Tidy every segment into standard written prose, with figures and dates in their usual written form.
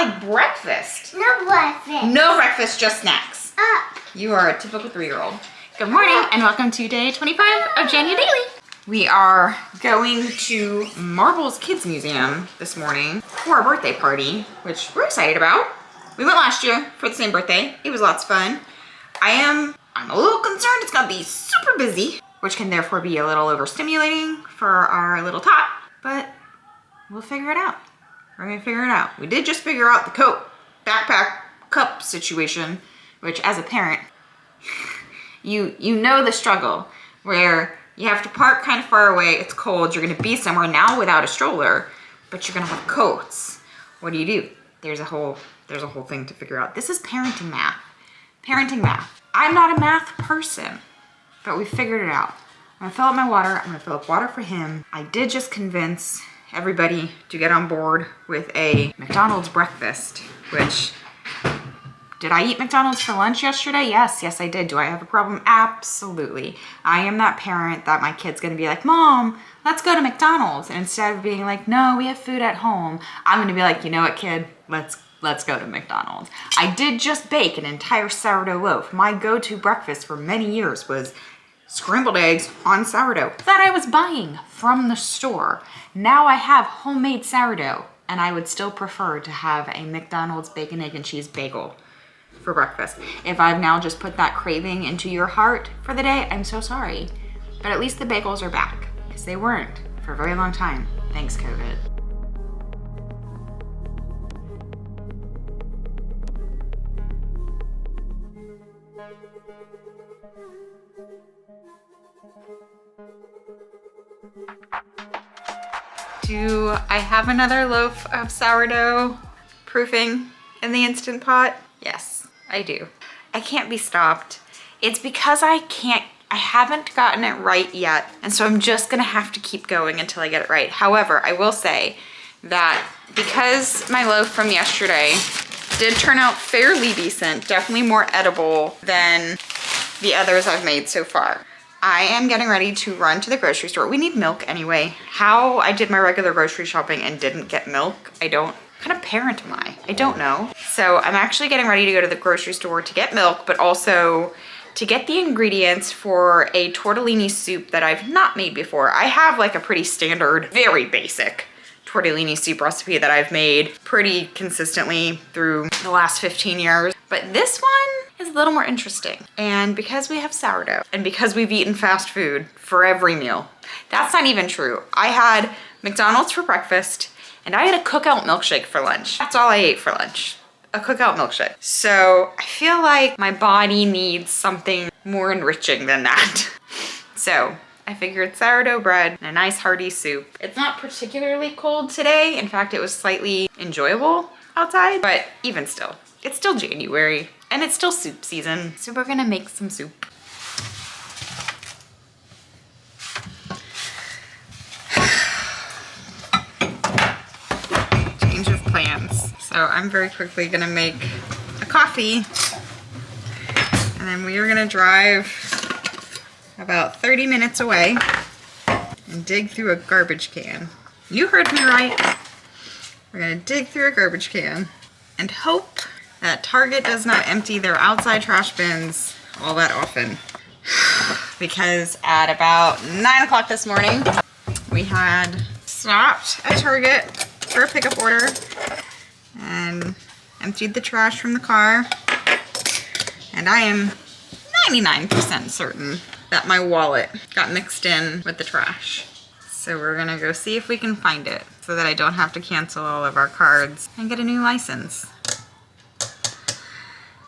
like breakfast. No breakfast. No breakfast, just snacks. You are a typical 3-year-old. Good morning and welcome to day 25 of JanuDAILY. We are going to Marvel's Kids Museum this morning for our birthday party, which we're excited about. We went last year for the same birthday. It was lots of fun. I'm a little concerned it's gonna be super busy, which can therefore be a little overstimulating for our little tot, but we'll figure it out. We're gonna figure it out. We did just figure out the coat, backpack, cup situation, which as a parent, you know the struggle where you have to park kind of far away, it's cold, you're gonna be somewhere now without a stroller, but you're gonna have coats. What do? There's a whole thing to figure out. This is parenting math. Parenting math. I'm not a math person, but we figured it out. I'm gonna fill up my water, I'm gonna fill up water for him. I did just convince everybody to get on board with a McDonald's breakfast, which, did I eat McDonald's for lunch yesterday? Yes, I did. Do I have a problem? Absolutely. I am that parent that my kid's gonna be like, Mom, let's go to McDonald's. And instead of being like, no, we have food at home, I'm gonna be like, you know what, kid, let's go to McDonald's. I did just bake an entire sourdough loaf. My go-to breakfast for many years was scrambled eggs on sourdough that I was buying from the store. Now I have homemade sourdough, and I would still prefer to have a McDonald's bacon, egg, and cheese bagel for breakfast. If I've now just put that craving into your heart for the day, I'm so sorry. But at least the bagels are back, because they weren't for a very long time. Thanks, COVID. Do I have another loaf of sourdough proofing in the Instant Pot? Yes, I do. I can't be stopped. It's because I haven't gotten it right yet. And so I'm just gonna have to keep going until I get it right. However, I will say that because my loaf from yesterday did turn out fairly decent, definitely more edible than the others I've made so far, I am getting ready to run to the grocery store. We need milk anyway. How I did my regular grocery shopping and didn't get milk, what kind of parent am I? I don't know. So I'm actually getting ready to go to the grocery store to get milk, but also to get the ingredients for a tortellini soup that I've not made before. I have like a pretty standard, very basic tortellini soup recipe that I've made pretty consistently through the last 15 years. But this one is a little more interesting. And because we have sourdough and because we've eaten fast food for every meal, that's not even true. I had McDonald's for breakfast and I had a cookout milkshake for lunch. That's all I ate for lunch, a cookout milkshake. So I feel like my body needs something more enriching than that. So I figured sourdough bread and a nice hearty soup. It's not particularly cold today. In fact, it was slightly enjoyable outside, but even still, it's still January and it's still soup season. So we're gonna make some soup. Change of plans. So I'm very quickly gonna make a coffee and then we are gonna drive about 30 minutes away and dig through a garbage can. You heard me right. We're gonna dig through a garbage can and hope that Target does not empty their outside trash bins all that often. Because at about 9 o'clock this morning, we had stopped at Target for a pickup order and emptied the trash from the car. And I am 99% certain that my wallet got mixed in with the trash. So we're gonna go see if we can find it so that I don't have to cancel all of our cards and get a new license.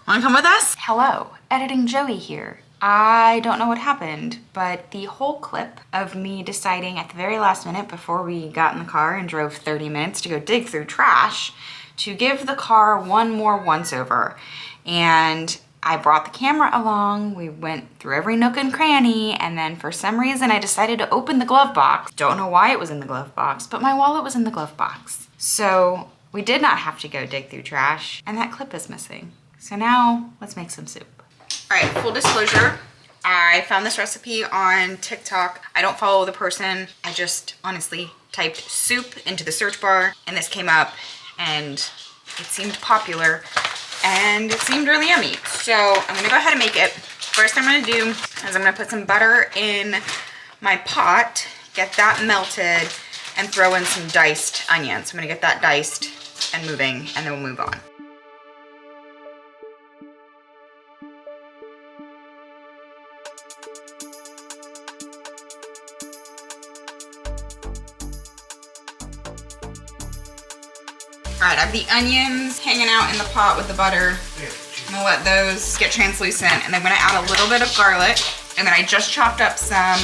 Wanna come with us? Hello, Editing Joey here. I don't know what happened, but the whole clip of me deciding at the very last minute before we got in the car and drove 30 minutes to go dig through trash to give the car one more once over. And I brought the camera along, we went through every nook and cranny, and then for some reason I decided to open the glove box. Don't know why it was in the glove box, but my wallet was in the glove box. So we did not have to go dig through trash, and that clip is missing. So now let's make some soup. All right, full disclosure, I found this recipe on TikTok. I don't follow the person. I just honestly typed soup into the search bar and this came up and It seemed popular and it seemed really yummy. So I'm gonna go ahead and make it. First I'm gonna do is I'm gonna put some butter in my pot, get that melted, and throw in some diced onions. I'm gonna get that diced and moving, and then we'll move on. All right, I have the onions hanging out in the pot with the butter. I'm gonna let those get translucent, and I'm gonna add a little bit of garlic, and then I just chopped up some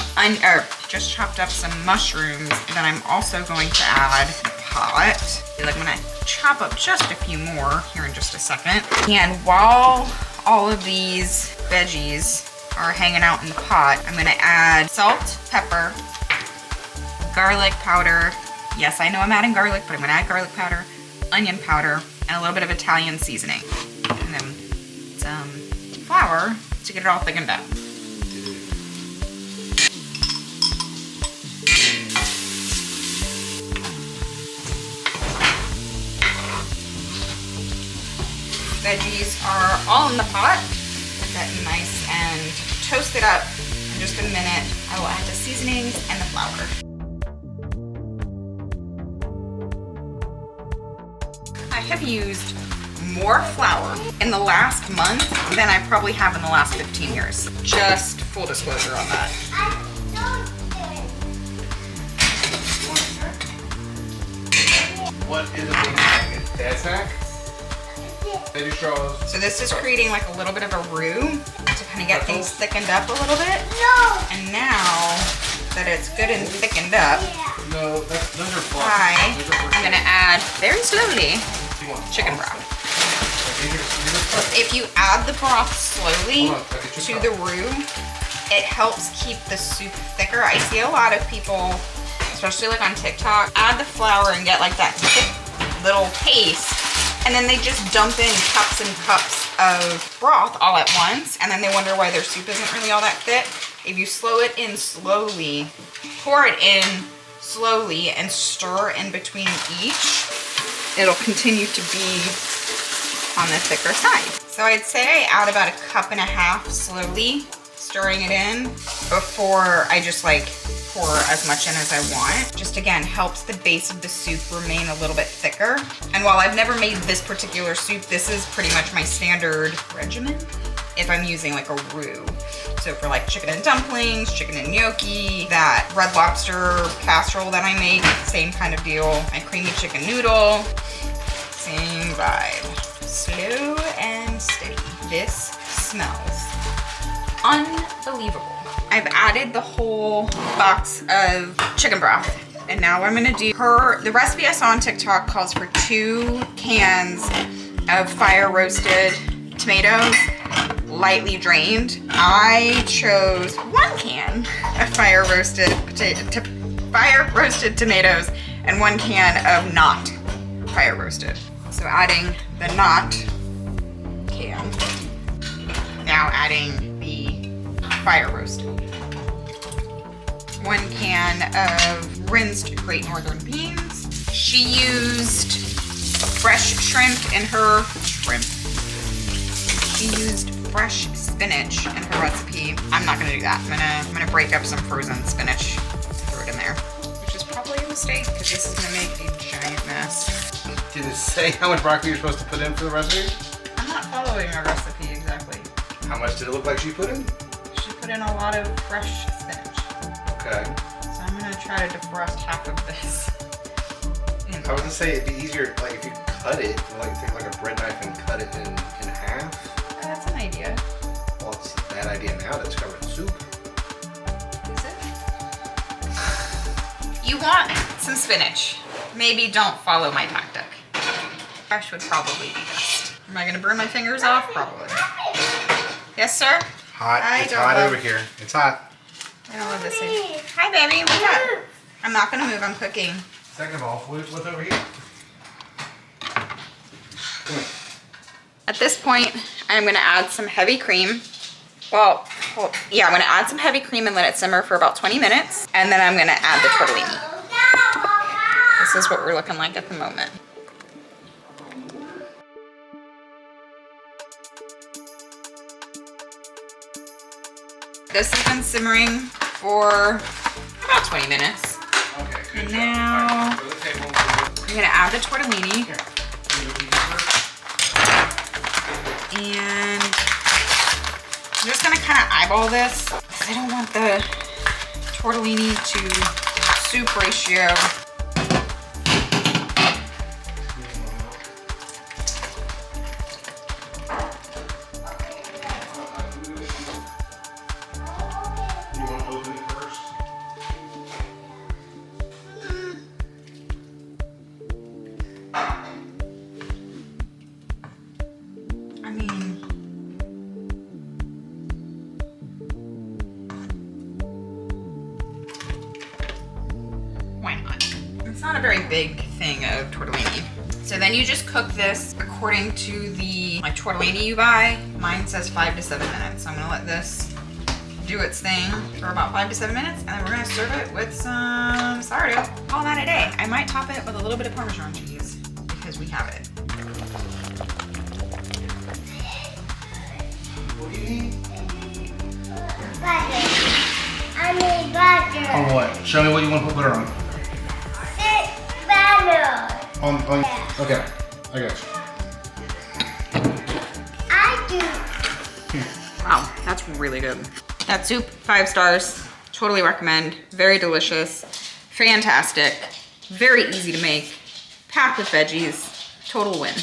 mushrooms that I'm also going to add to the pot. I'm gonna chop up just a few more here in just a second. And while all of these veggies are hanging out in the pot, I'm gonna add salt, pepper, garlic powder. Yes, I know I'm adding garlic, but I'm gonna add garlic powder, onion powder, and a little bit of Italian seasoning. And then some flour to get it all thickened up. Veggies are all in the pot. Get that nice and toasted up. In just a minute, I will add the seasonings and the flour. I have used more flour in the last month than I probably have in the last 15 years. Just full disclosure on that. What is a big snack? Dad snack? Veggie straws. So this is creating like a little bit of a roux to kind of get things thickened up a little bit. And now that it's good and thickened up, No, those are fun. I'm gonna add very slowly chicken broth. If you add the broth slowly to the roux, it helps keep the soup thicker. I see a lot of people, especially like on TikTok, add the flour and get like that thick little paste, and then they just dump in cups and cups of broth all at once, and then they wonder why their soup isn't really all that thick. If you slow it in slowly, pour it in slowly, and stir in between each, it'll continue to be on the thicker side. So I'd say I add about 1.5 cups slowly, stirring it in before I just like pour as much in as I want. Just again, helps the base of the soup remain a little bit thicker. And while I've never made this particular soup, this is pretty much my standard regimen if I'm using like a roux. So for like chicken and dumplings, chicken and gnocchi, that Red Lobster casserole that I make, same kind of deal. My creamy chicken noodle, same vibe. Slow and steady. This smells unbelievable. I've added the whole box of chicken broth. And now what I'm gonna do, the recipe I saw on TikTok calls for 2 cans of fire roasted tomatoes, lightly drained. I chose 1 can of fire roasted tomatoes and 1 can of not fire roasted. So adding the not can. Now adding the fire roasted. 1 can of rinsed Great Northern beans. She used fresh shrimp in her She used fresh spinach in her recipe. I'm not gonna do that. I'm gonna break up some frozen spinach and throw it in there, which is probably a mistake because this is gonna make a giant mess. Did it say how much broccoli you're supposed to put in for the recipe? I'm not following a recipe exactly. How much did it look like she put in? She put in a lot of fresh spinach. Okay. So I'm gonna try to defrost half of this. I was gonna say it'd be easier, like if you cut it, like take like a bread knife and cut it in half. That's an idea. Well, it's a bad idea now that it's covered in soup. Is it? You want some spinach. Maybe don't follow my tactic. Fresh would probably be best. Am I gonna burn my fingers off? Probably. Yes, sir? Hot. It's hot over here. It's hot. I don't love this thing. Hi, baby. What's up? I'm not gonna move. I'm cooking. Second of all, what's over here? Come here. At this point, I'm gonna add some heavy cream. Well, yeah, I'm gonna add some heavy cream and let it simmer for about 20 minutes. And then I'm gonna add the tortellini. This is what we're looking like at the moment. This has been simmering for about 20 minutes. Okay, good And job. now All right, go to the table. I'm gonna add the tortellini. Here. Can you go first? And I'm just gonna kind of eyeball this because I don't want the tortellini to soup ratio. You want to open it first? I mean, why not? It's not a very big thing of tortellini. So then you just cook this according to the tortellini you buy. Mine says 5 to 7 minutes. So I'm gonna let this do its thing for about 5 to 7 minutes, and then we're gonna serve it with some sourdough. Call that a day. I might top it with a little bit of Parmesan cheese because we have it. What do you need? Butter. I need butter. On what? Show me what you want to put butter on. Butter. On okay, I got you. I do. Wow, that's really good. That soup, 5 stars. Totally recommend. Very delicious. Fantastic. Very easy to make. Packed with veggies. Total win.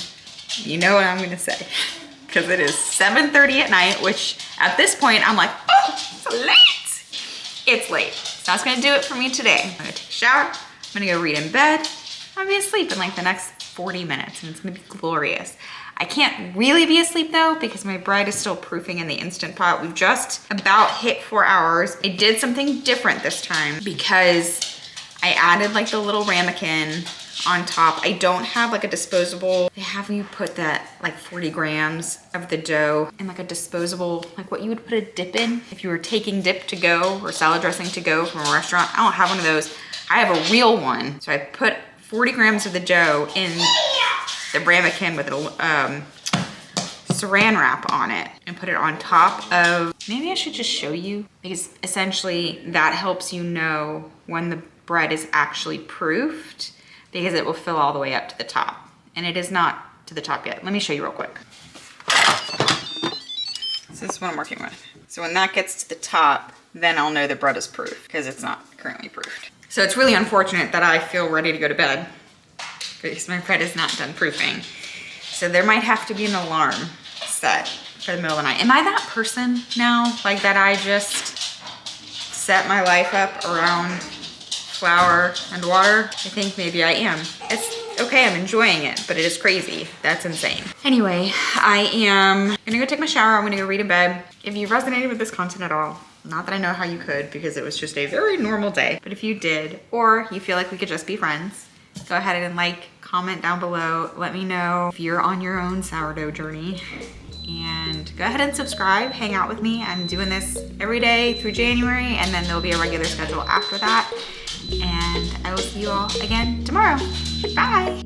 You know what I'm gonna say. Because it is 7:30 at night, which at this point I'm like, oh, it's late. It's late. So that's gonna do it for me today. I'm gonna take a shower. I'm gonna go read in bed. I'm gonna be asleep in like the next 40 minutes and it's gonna be glorious. I can't really be asleep though because my bread is still proofing in the Instant Pot. We've just about hit 4 hours. I did something different this time because I added like the little ramekin on top. I don't have like a disposable. They have you put that like 40 grams of the dough in like a disposable, like what you would put a dip in if you were taking dip to go or salad dressing to go from a restaurant. I don't have one of those. I have a real one. So I put 40 grams of the dough in the ramekin with a saran wrap on it and put it on top of, maybe I should just show you because essentially that helps you know when the bread is actually proofed because it will fill all the way up to the top and it is not to the top yet. Let me show you real quick. So this is what I'm working with. So when that gets to the top, then I'll know the bread is proof because it's not currently proofed. So it's really unfortunate that I feel ready to go to bed because my bread is not done proofing. So there might have to be an alarm set for the middle of the night. Am I that person now? Like that I just set my life up around flour and water? I think maybe I am. It's okay, I'm enjoying it, but it is crazy. That's insane. Anyway, I am gonna go take my shower. I'm gonna go read in bed. If you resonated with this content at all, not that I know how you could because it was just a very normal day, but if you did, or you feel like we could just be friends, go ahead and like, comment down below. Let me know if you're on your own sourdough journey. And go ahead and subscribe, hang out with me. I'm doing this every day through January and then there'll be a regular schedule after that. And I will see you all again tomorrow. Bye.